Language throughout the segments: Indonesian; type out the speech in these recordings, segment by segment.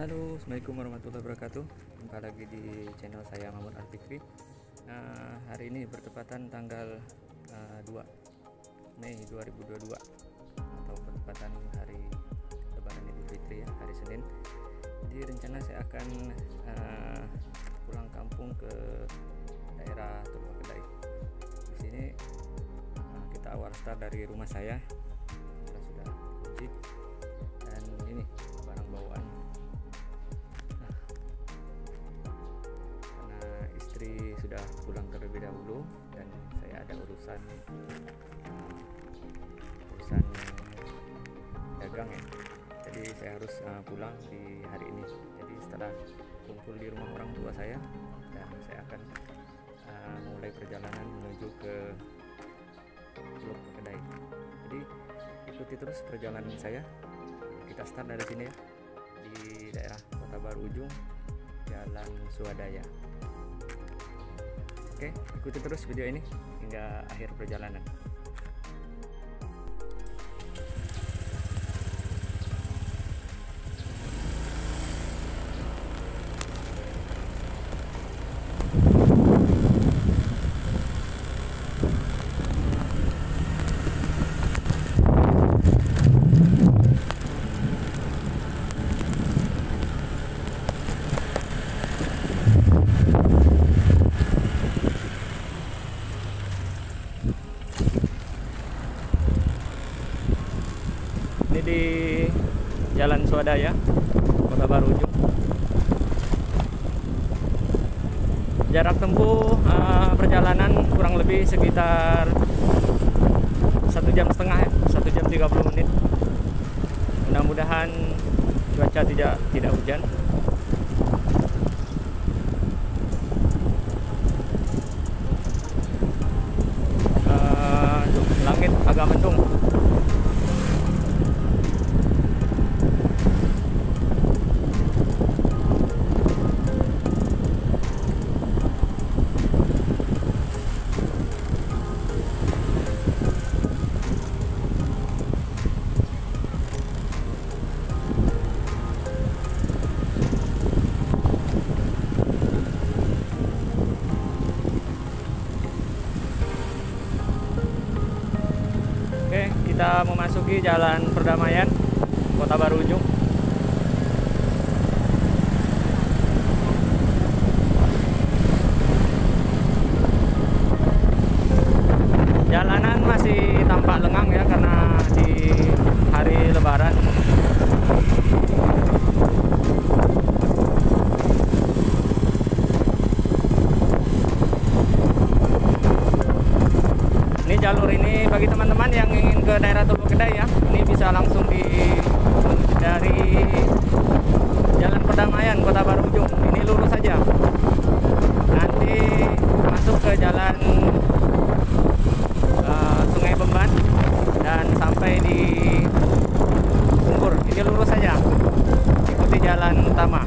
Halo, Assalamualaikum warahmatullahi wabarakatuh. Jumpa lagi di channel saya Muhammad Al-Fikri. Hari ini bertepatan tanggal 2 Mei 2022 atau bertepatan hari Lebaran Idul Fitri ya, hari Senin. Jadi rencana saya akan pulang kampung ke daerah Tulung Kedai. Di sini kita awal start dari rumah saya. Kita sudah kunci dan ini barang bawaan. Istri sudah pulang terlebih dahulu dan saya ada urusan dagang ya, jadi saya harus pulang di hari ini. Jadi setelah kumpul di rumah orang tua saya, dan saya akan mulai perjalanan menuju ke Tulung Kedai. Jadi ikuti terus perjalanan saya. Kita start dari sini ya, di daerah Kota Baru Ujung, Jalan Swadaya. Oke, ikuti terus video ini hingga akhir perjalanan. Ini di Jalan Swadaya, Kota Baru Ujung. Jarak tempuh perjalanan kurang lebih sekitar 1,5 jam ya, 1 jam 30 menit. Mudah-mudahan cuaca tidak hujan. Langit agak mendung. Kita memasuki Jalan Perdamaian, Kota Baru Ujung. Jalanan masih tampak lengang ya, karena di hari Lebaran. Ini jalur ini bagi teman-teman yang ingin ke daerah Tulung Kedai ya, ini bisa langsung dari Jalan Perdamaian Kota Baru Ujung, ini lurus saja, nanti masuk ke jalan Sungai Bemban dan sampai di Sungkur. Ini lurus saja, ikuti jalan utama.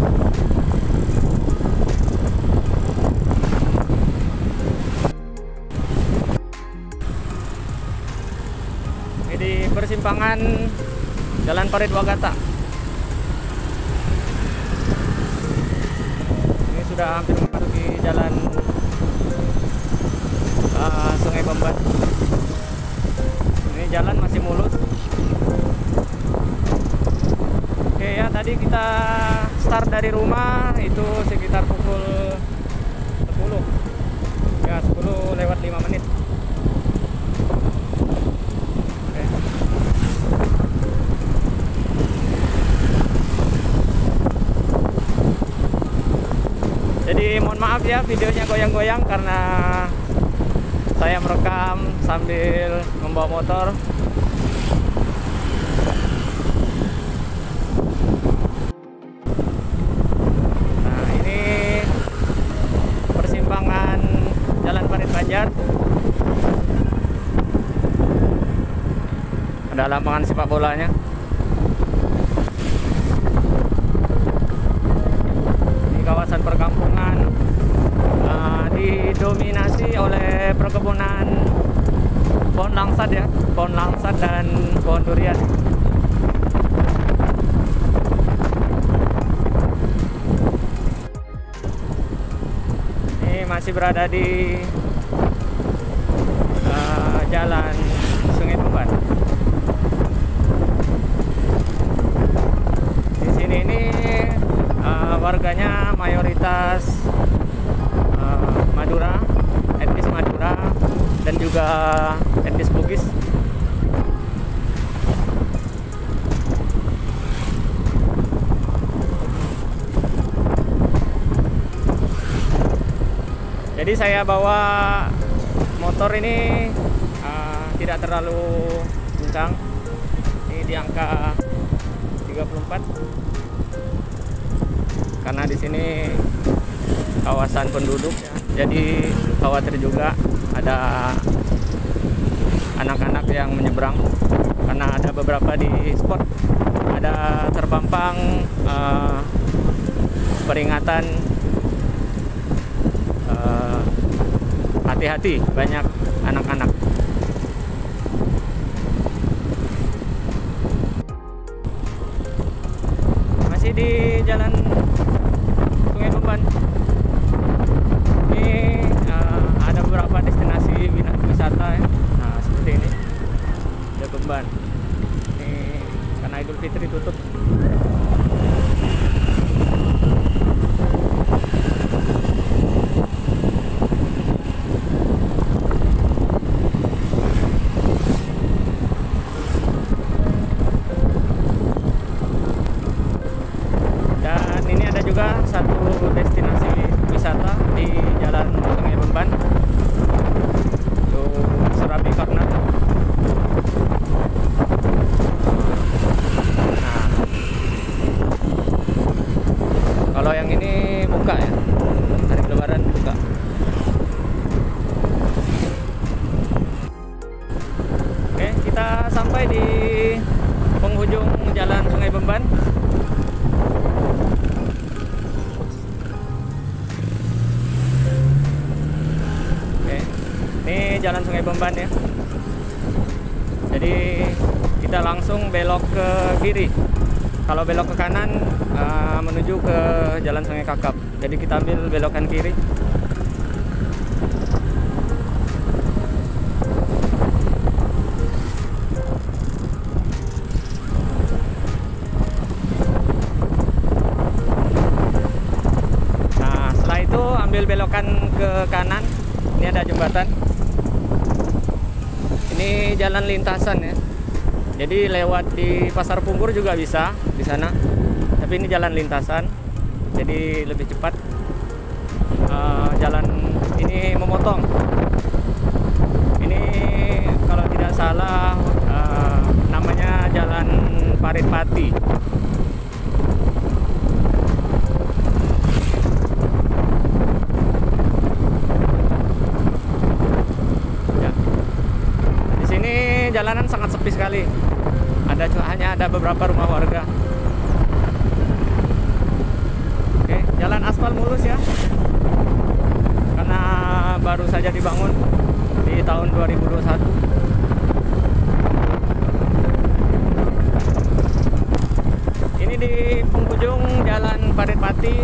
Di persimpangan Jalan Parit Wagata. Ini sudah hampir memasuki jalan Sungai Bemban. Ini jalan masih mulus. Oke ya, tadi kita start dari rumah itu sekitar pukul 10 ya, 10 lewat 5 menit. Jadi mohon maaf ya, videonya goyang-goyang karena saya merekam sambil membawa motor. Nah, ini persimpangan Jalan Parit Banjar. Ada lapangan sepak bolanya. Kawasan perkampungan didominasi oleh perkebunan pohon langsat ya, pohon langsat dan pohon durian. masih berada di jalan Sungai Beban. Di sini ini warganya mayoritas Madura, etnis Madura, dan juga etnis Bugis. Jadi saya bawa motor ini tidak terlalu kencang. Ini di angka 34. Karena di sini kawasan penduduk ya. Jadi khawatir juga ada anak-anak yang menyeberang, karena ada beberapa di spot ada terpampang peringatan hati-hati, banyak anak-anak. Masih di jalan Sungai Beban. Ini ada beberapa destinasi wisata ya. Nah, seperti ini. Ada Beban. Ini karena Idul Fitri tutup. Juga satu destinasi wisata di jalan Sungai Beban, itu Serabi Corner. Nah, kalau yang ini buka ya, hari Lebaran buka. Oke, kita sampai di penghujung jalan Sungai Beban. Ini jalan Sungai Beban ya. Jadi kita langsung belok ke kiri. Kalau belok ke kanan menuju ke jalan Sungai Kakap. Jadi kita ambil belokan kiri. Nah, setelah itu ambil belokan ke kanan. Ini ada jembatan. Ini jalan lintasan ya. Jadi lewat di Pasar Punggur juga bisa di sana. Tapi ini jalan lintasan. Jadi lebih cepat. Jalan ini memotong. Ini kalau tidak salah namanya Jalan Paritpati. Jalanan sangat sepi sekali. Hanya ada beberapa rumah warga. Oke, jalan aspal mulus ya. Karena baru saja dibangun di tahun 2021. Ini di penghujung jalan Paritpati.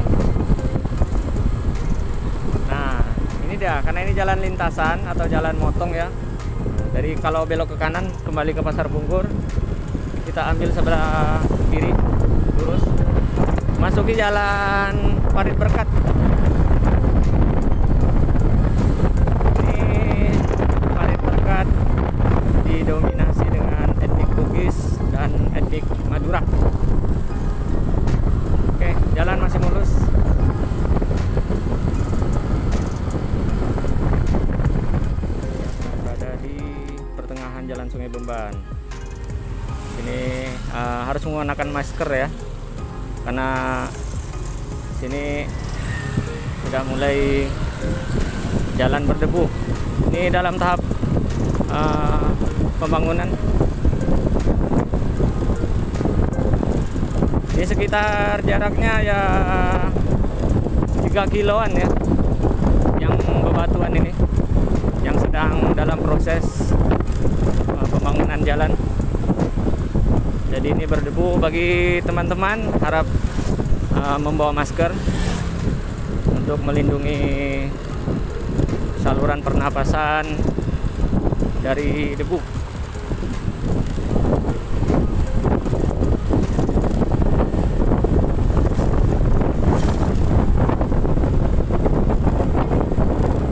Nah, ini dia, karena ini jalan lintasan atau jalan motong ya. Jadi kalau belok ke kanan kembali ke Pasar Punggur, kita ambil sebelah kiri lurus, masuki jalan Parit Berkat. Ini Parit Berkat didominasi dengan etnik Bugis dan etnik Madura. Oke, jalan masih mulus. Jalan Sungai Beban. Ini harus menggunakan masker ya, karena sini sudah mulai jalan berdebu. Ini dalam tahap pembangunan. Ini sekitar jaraknya ya 3 kiloan ya, yang bebatuan ini, yang sedang dalam proses pembangunan jalan. Jadi ini berdebu. Bagi teman-teman, harap membawa masker untuk melindungi saluran pernapasan dari debu.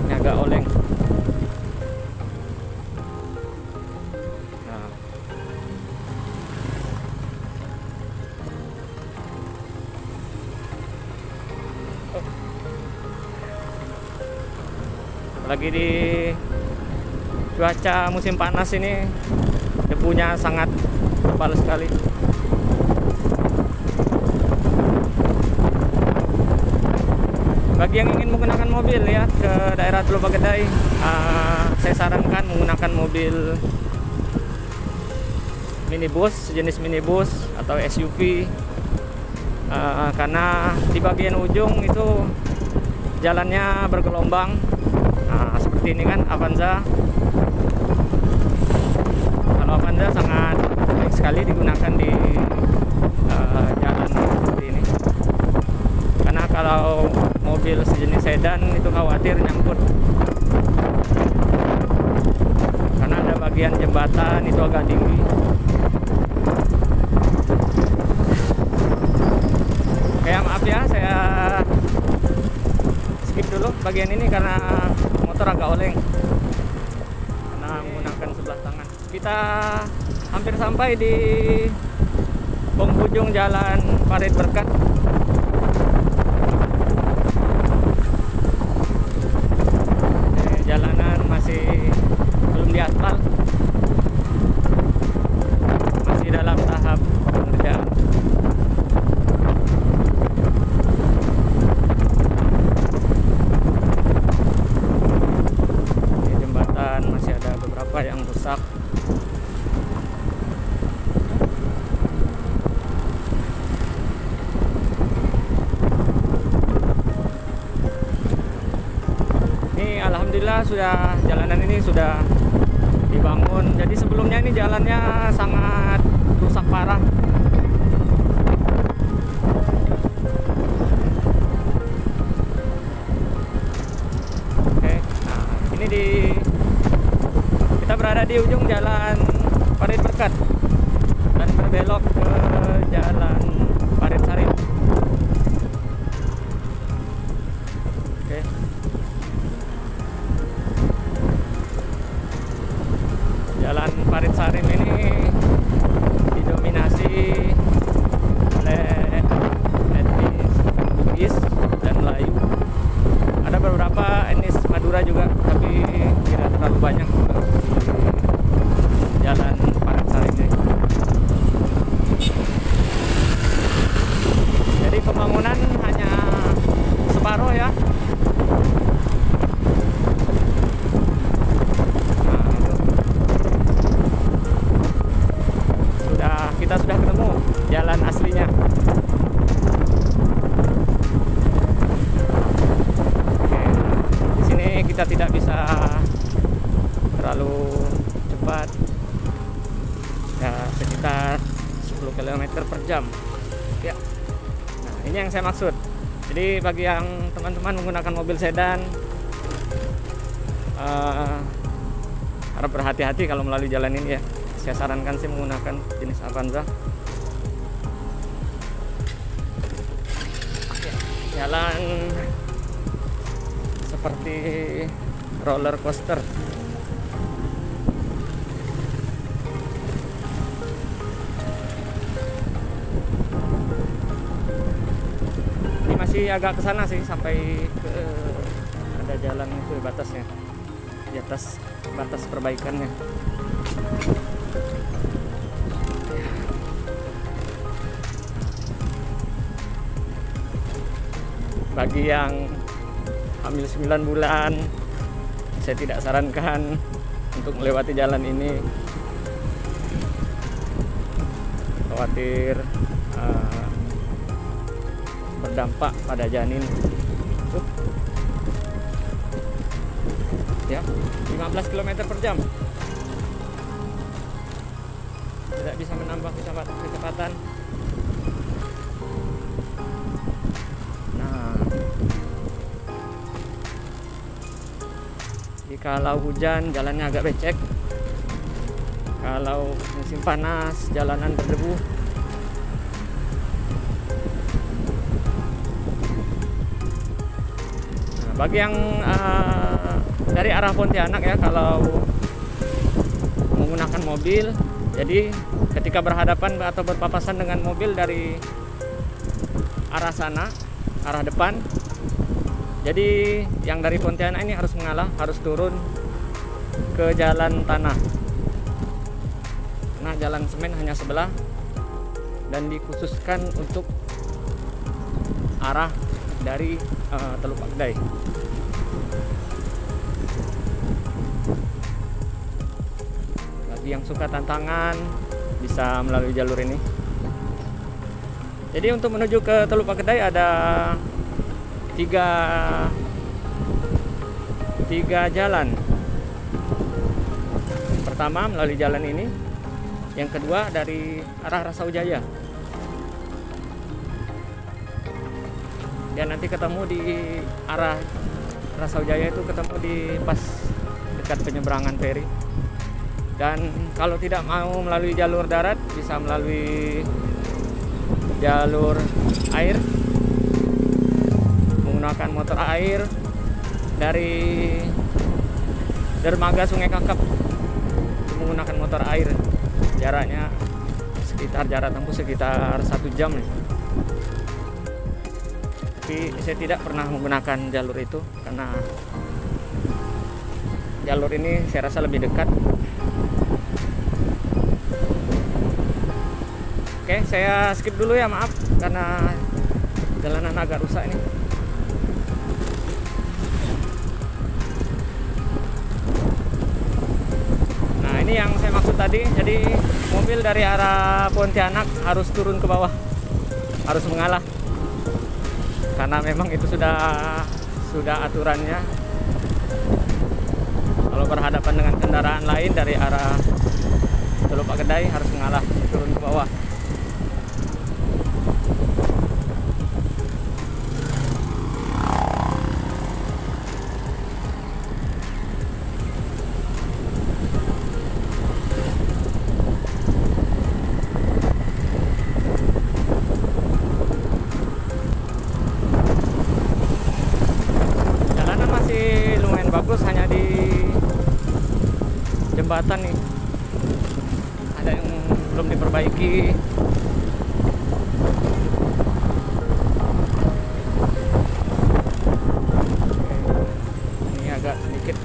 Ini agak oleng. Nah, lagi di cuaca musim panas ini debunya sangat tebal sekali. Bagi yang ingin menggunakan mobil ya ke daerah Teluk Bagedai, saya sarankan menggunakan mobil minibus, jenis minibus atau SUV, karena di bagian ujung itu jalannya bergelombang. Nah, seperti ini kan Avanza. Kalau Avanza sangat baik sekali digunakan di jalan seperti ini. Karena kalau mobil sejenis sedan itu khawatir nyangkut. Karena ada bagian jembatan itu agak tinggi. Kayak maaf ya, saya skip dulu bagian ini karena motor agak oleng karena menggunakan sebelah tangan. Kita hampir sampai di penghujung jalan Parit Berkat. Jalanan masih belum diaspal, masih dalam tahap pengerjaan. Masih ada beberapa yang rusak. Ini alhamdulillah jalanan ini sudah dibangun. Jadi sebelumnya ini jalannya sangat rusak parah. Oke, nah ini kita berada di ujung jalan Parit Berkat dan berbelok ke jalan Parit Sarim. Oke. Jalan Parit Sarim ini didominasi oleh etnis Bugis dan Melayu. Ada beberapa etnis Madura juga, tapi tidak terlalu banyak jalan Parit Sarim ini. Jadi pembangunan hanya separuh ya. Nah, kita sudah ketemu jalan aslinya. Oke, di sini kita tidak bisa terlalu cepat. Ya, sekitar 10 km per jam ya. Nah, ini yang saya maksud. Jadi bagi yang teman-teman menggunakan mobil sedan, harap berhati-hati kalau melalui jalan ini ya. Saya sarankan sih menggunakan jenis Avanza. Ya, jalan seperti roller coaster. Masih agak ke sana sih, sampai ke ada jalan itu batasnya, di atas batas perbaikannya. Bagi yang hamil 9 bulan, saya tidak sarankan untuk melewati jalan ini. Khawatir berdampak pada janin. Ya, 15 km per jam. Tidak bisa menambah kecepatan. Nah, kalau hujan jalannya agak becek, kalau musim panas jalanan berdebu. Nah, bagi yang dari arah Pontianak ya, kalau menggunakan mobil, jadi ketika berhadapan atau berpapasan dengan mobil dari arah sana, arah depan, jadi yang dari Pontianak ini harus mengalah, harus turun ke jalan tanah. Nah, jalan semen hanya sebelah dan dikhususkan untuk arah dari Teluk Pakdai. Bagi yang suka tantangan bisa melalui jalur ini. Jadi untuk menuju ke Teluk Pakdai ada tiga jalan. Pertama melalui jalan ini, yang kedua dari arah Rasaujaya. Dan nanti ketemu di arah Rasaujaya itu ketemu di pas dekat penyeberangan feri. Dan kalau tidak mau melalui jalur darat, bisa melalui jalur air, menggunakan motor air dari dermaga Sungai Kakap, menggunakan motor air. Jaraknya jarak tempuh sekitar 1 jam nih. Tapi saya tidak pernah menggunakan jalur itu karena jalur ini saya rasa lebih dekat. Oke, saya skip dulu ya, maaf karena jalanan agak rusak ini. Nah, ini yang saya maksud tadi. Jadi mobil dari arah Pontianak harus turun ke bawah, harus mengalah, karena memang itu sudah aturannya. Kalau berhadapan dengan kendaraan lain dari arah Teluk Pakdai harus mengalah, turun ke bawah. Bagus, hanya di jembatan nih ada yang belum diperbaiki. Ini agak sedikit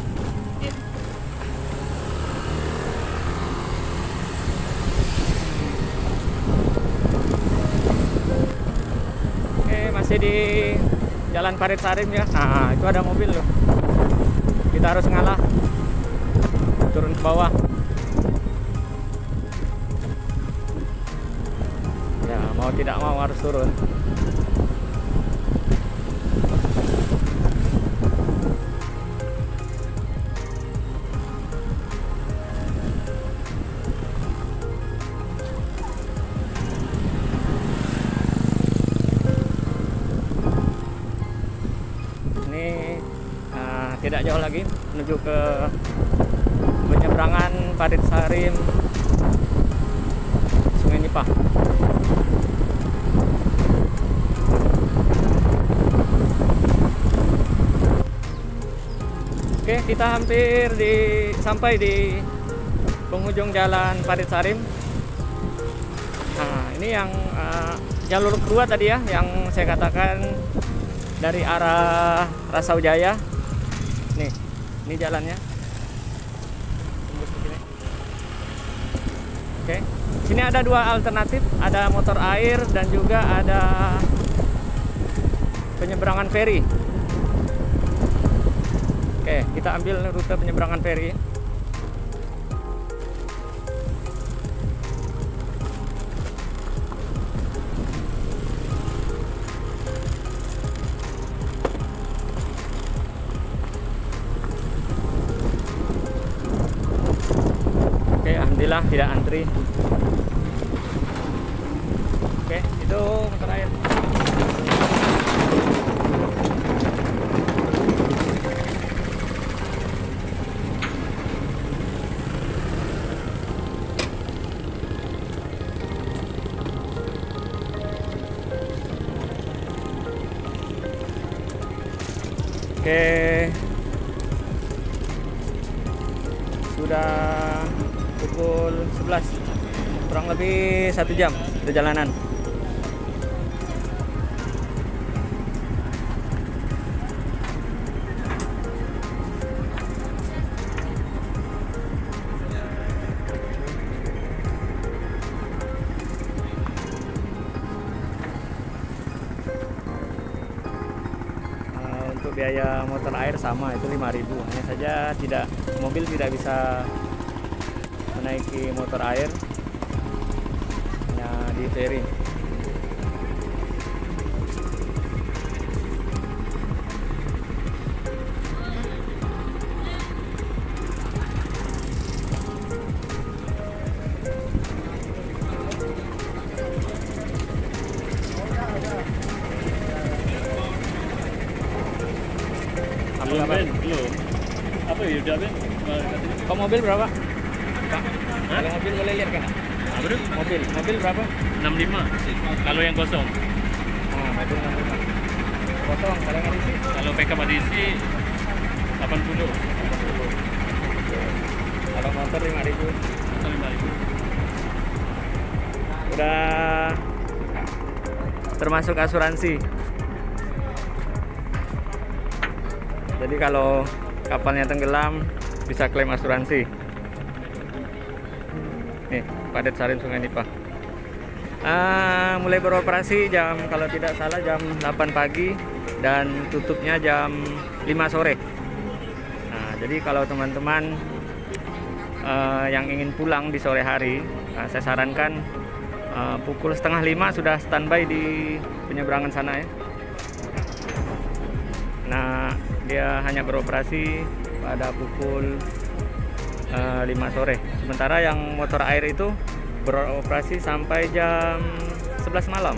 masih di Jalan Parit Sarim ya. Nah, itu ada mobil loh. Kita harus ngalah, turun ke bawah. Ya, mau tidak mau harus turun. Tidak jauh lagi menuju ke penyeberangan Parit Sarim Sungai Nipah. Oke, kita hampir sampai di penghujung jalan Parit Sarim. Nah, ini yang jalur kedua tadi ya, yang saya katakan dari arah Rasaujaya. Nih, ini jalannya. Oke, sini ada dua alternatif, ada motor air dan juga ada penyeberangan feri. Oke, kita ambil rute penyeberangan feri. Alhamdulillah tidak antri. Oke, itu motor air. Oke, sudah pukul 11, kurang lebih 1 jam perjalanan. Untuk biaya motor air sama, itu 5.000. Hanya saja mobil tidak bisa menaiki motor air, hanya di ferry. Belum. Apa ya udah Ben? Kok mobil berapa? Pak, kalau mobil boleh lihat kan? Apa tuh? Mobil berapa? 65. Kalau yang kosong. Nah, mobil 65. Kosong, kalau yang isi? Kalau backup diisi 80. Kalau motor 5.000. Motor 5.000. Udah termasuk asuransi. Jadi kalau kapalnya tenggelam bisa klaim asuransi. Nih, Padet Sarin Sungai Nipah. Mulai beroperasi kalau tidak salah jam 8 pagi dan tutupnya jam 5 sore. Nah, jadi kalau teman-teman yang ingin pulang di sore hari, saya sarankan pukul 4:30 sudah standby di penyeberangan sana ya. Nah, dia hanya beroperasi pada pukul 5 sore. Sementara yang motor air itu beroperasi sampai jam 11 malam.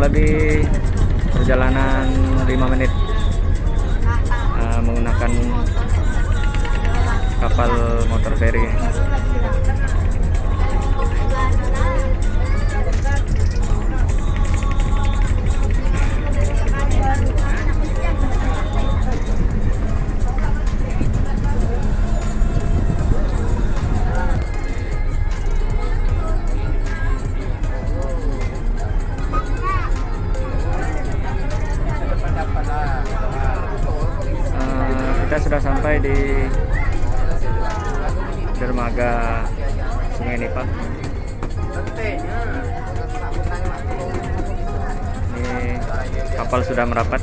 Lebih perjalanan 5 menit menggunakan kapal motor ferry. Kita sudah sampai di dermaga Sungai Nipah. Ini kapal sudah merapat.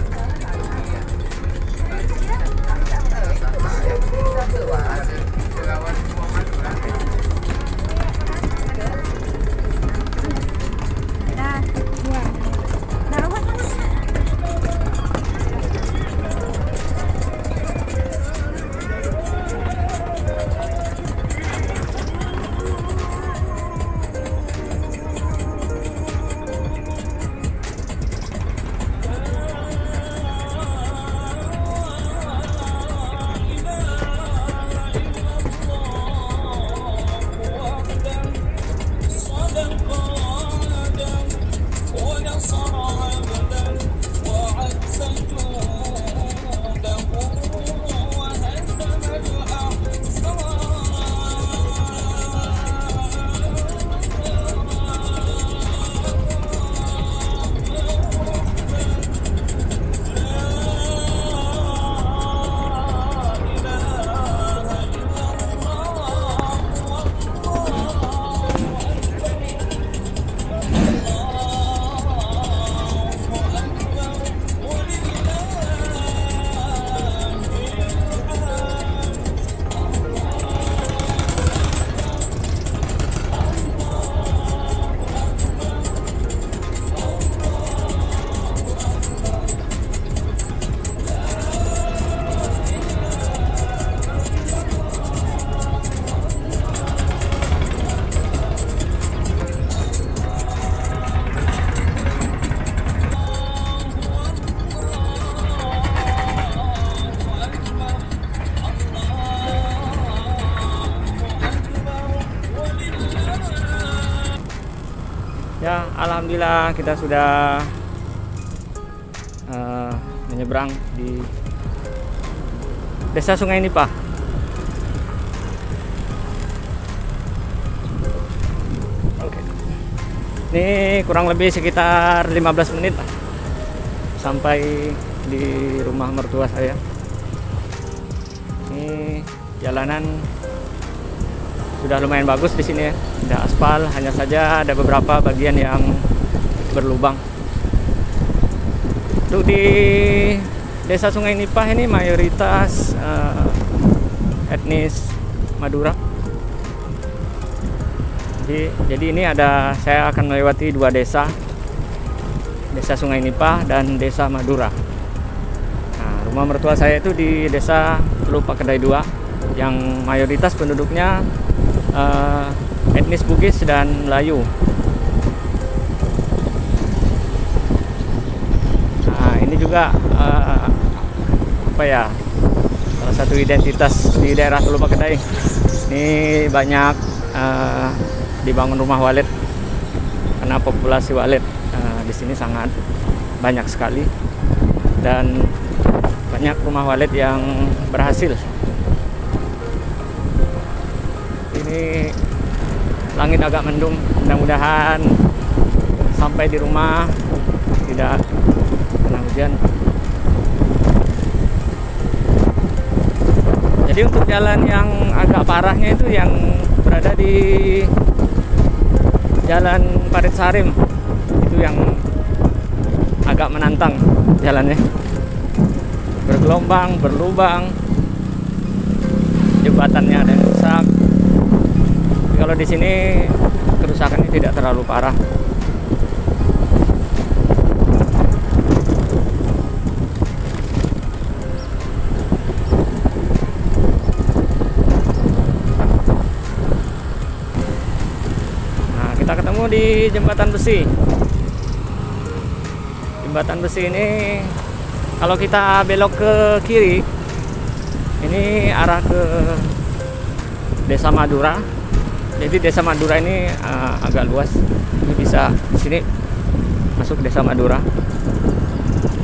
alhamdulillah kita sudah menyeberang di Desa Sungai Nipah. Oke. Ini kurang lebih sekitar 15 menit lah sampai di rumah mertua saya. Ini jalanan sudah lumayan bagus di sini ya. Ada aspal, hanya saja ada beberapa bagian yang berlubang. Untuk di Desa Sungai Nipah ini mayoritas etnis Madura. Jadi ini saya akan melewati dua desa, Desa Sungai Nipah dan Desa Madura. Nah, rumah mertua saya itu di Desa Teluk Pakedai 2 yang mayoritas penduduknya etnis Bugis dan Melayu. Nah, ini juga salah satu identitas di daerah Teluk Pakedai. Ini banyak dibangun rumah walet karena populasi walet di sini sangat banyak sekali dan banyak rumah walet yang berhasil. Ini langit agak mendung, mudah-mudahan sampai di rumah tidak kena hujan. Jadi untuk jalan yang agak parahnya itu yang berada di Jalan Parit Sarim, itu yang agak menantang jalannya, bergelombang, berlubang, jembatannya ada yang rusak. Kalau di sini kerusakannya tidak terlalu parah. Nah, kita ketemu di jembatan besi. Jembatan besi ini kalau kita belok ke kiri, ini arah ke Desa Madura. Jadi Desa Madura ini agak luas. Ini bisa di sini masuk Desa Madura.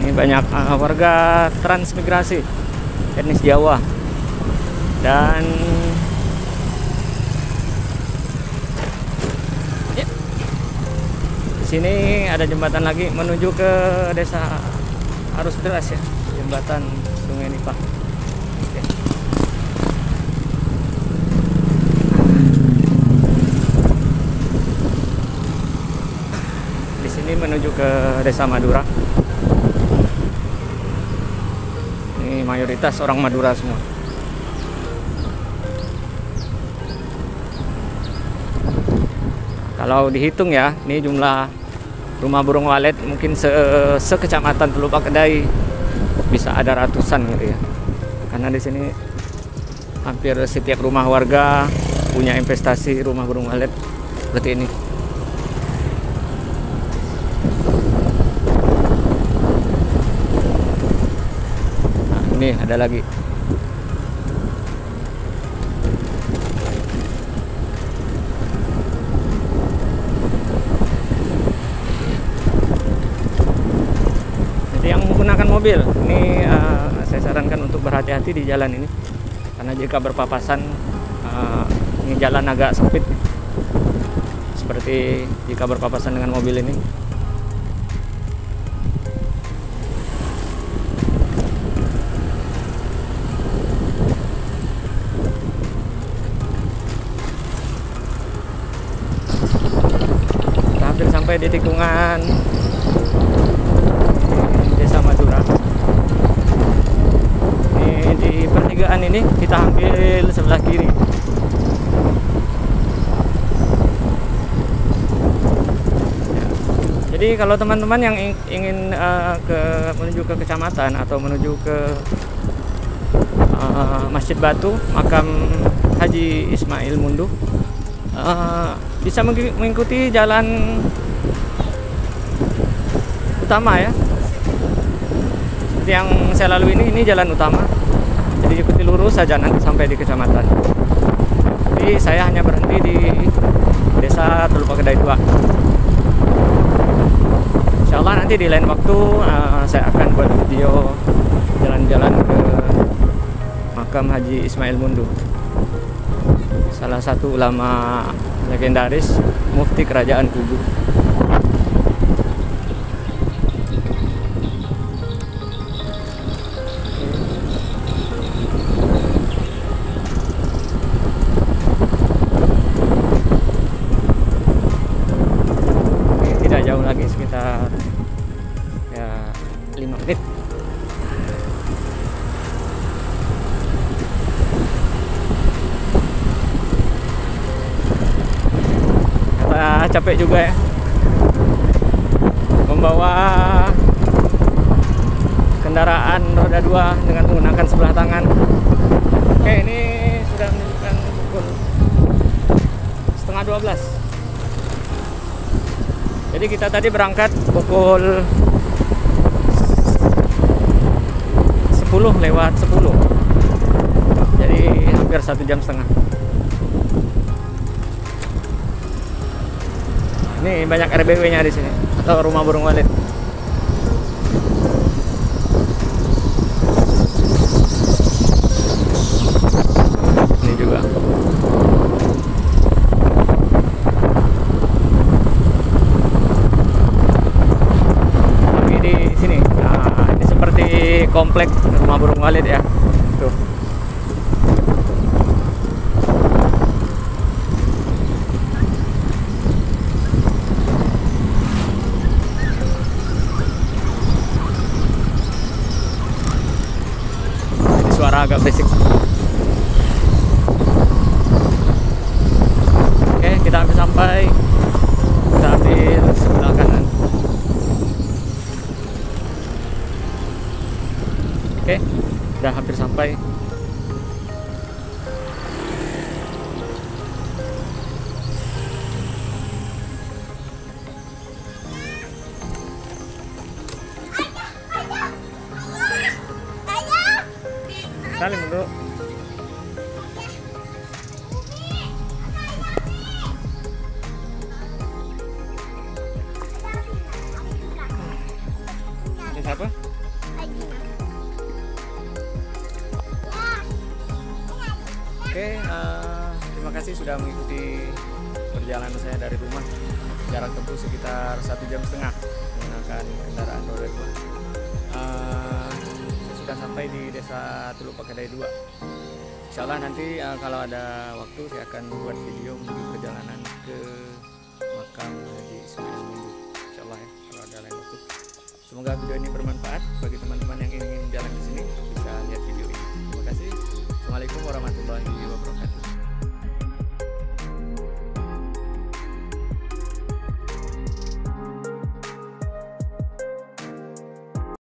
Ini banyak warga transmigrasi etnis Jawa. Dan di sini ada jembatan lagi menuju ke Desa Arus Deras ya, jembatan Sungai Nipah. Oke. Ini menuju ke Desa Madura. Ini mayoritas orang Madura semua. Kalau dihitung ya, ini jumlah rumah burung walet mungkin sekecamatan Teluk Pakedai bisa ada ratusan gitu ya. Karena di sini hampir setiap rumah warga punya investasi rumah burung walet seperti ini. Ini ada lagi. Jadi yang menggunakan mobil ini saya sarankan untuk berhati-hati di jalan ini karena jika berpapasan ini jalan agak sempit seperti jika berpapasan dengan mobil ini. Sampai di tikungan Desa Madura. Ini di pertigaan ini kita ambil sebelah kiri. Ya. Jadi kalau teman-teman yang ingin menuju ke kecamatan atau menuju ke Masjid Batu, makam Haji Ismail Munduh, bisa mengikuti jalan utama ya, seperti yang saya lalui ini jalan utama, jadi ikuti lurus saja nanti sampai di kecamatan. Jadi saya hanya berhenti di Desa Teluk Pakedai 2. Insya Allah nanti di lain waktu saya akan buat video jalan-jalan ke makam Haji Ismail Mundu, salah satu ulama legendaris, mufti kerajaan Kubu. Tidak jauh lagi, sekitar ya 5 menit. Capek juga ya membawa kendaraan roda 2 dengan menggunakan sebelah tangan. Oke, ini sudah menunjukkan pukul 11:30. Jadi kita tadi berangkat pukul 10:10, jadi hampir 1,5 jam. Ini banyak RBW-nya di sini, atau rumah burung walet. Ini juga. Lagi di sini. Nah, ini seperti komplek rumah burung walet ya. Tuh. Suara agak berisik. Oke, kita hampir sampai. Kita ambil sebelah kanan. Oke, udah hampir sampai. Salim dulu. Ini siapa? Oke, terima kasih sudah mengikuti perjalanan saya dari rumah. Jarak tempuh sekitar 1,5 jam menggunakan kendaraan roda 2. Sudah sampai di desa Teluk Pakadai 2. Insya Allah nanti kalau ada waktu saya akan buat video menuju perjalanan ke makam Haji Ismail Mundu. Insya Allah ya, kalau ada lain waktu. Semoga video ini bermanfaat bagi teman-teman yang ingin jalan ke sini bisa lihat video ini. Terima kasih. Assalamualaikum warahmatullahi wabarakatuh.